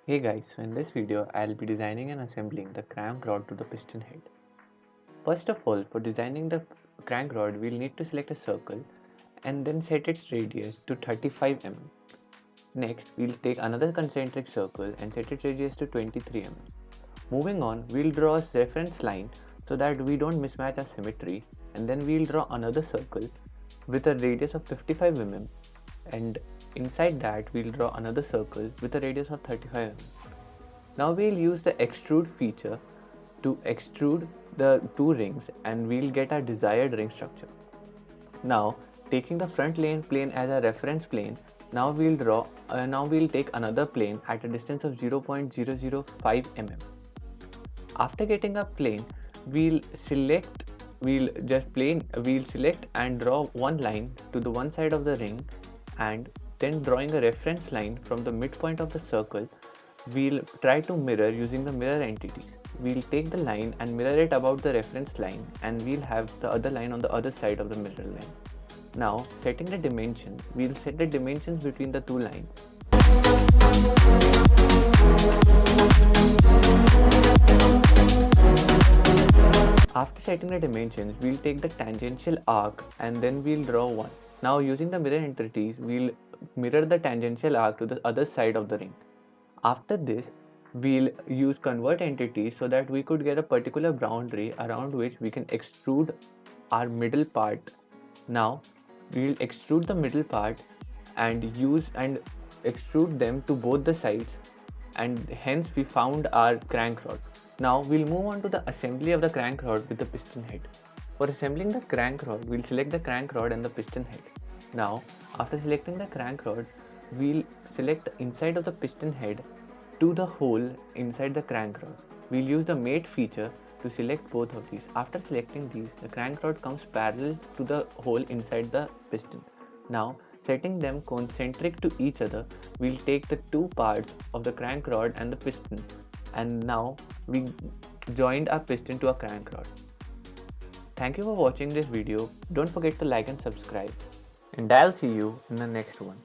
Hey guys, so in this video I'll be designing and assembling the crank rod to the piston head. First of all, for designing the crank rod, we'll need to select a circle and then set its radius to 35 mm. Next, we'll take another concentric circle and set its radius to 23 mm. Moving on, we'll draw a reference line so that we don't mismatch our symmetry, and then we'll draw another circle with a radius of 55 mm, and inside that we'll draw another circle with a radius of 35 mm. Now we'll use the extrude feature to extrude the two rings and we'll get our desired ring structure. Now, taking the front plane as a reference plane, now we'll take another plane at a distance of 0.005 mm. After getting a plane, we'll select and draw one line to the one side of the ring, and then drawing a reference line from the midpoint of the circle, we'll try to mirror using the mirror entities. We'll take the line and mirror it about the reference line, and we'll have the other line on the other side of the mirror line. Now, setting the dimensions, we'll set the dimensions between the two lines. After setting the dimensions, we'll take the tangential arc and then we'll draw one. Now, using the mirror entities, we'll mirror the tangential arc to the other side of the ring. After this, we'll use convert entities so that we could get a particular boundary around which we can extrude our middle part. Now, we'll extrude the middle part and extrude them to both the sides, and hence we found our crank rod. Now we'll move on to the assembly of the crank rod with the piston head. For assembling the crank rod, we'll select the crank rod and the piston head. Now, after selecting the crank rod, we'll select the inside of the piston head to the hole inside the crank rod. We'll use the mate feature to select both of these. After selecting these, the crank rod comes parallel to the hole inside the piston. Now, setting them concentric to each other, we'll take the two parts of the crank rod and the piston, and now we joined our piston to a crank rod. Thank you for watching this video. Don't forget to like and subscribe, and I'll see you in the next one.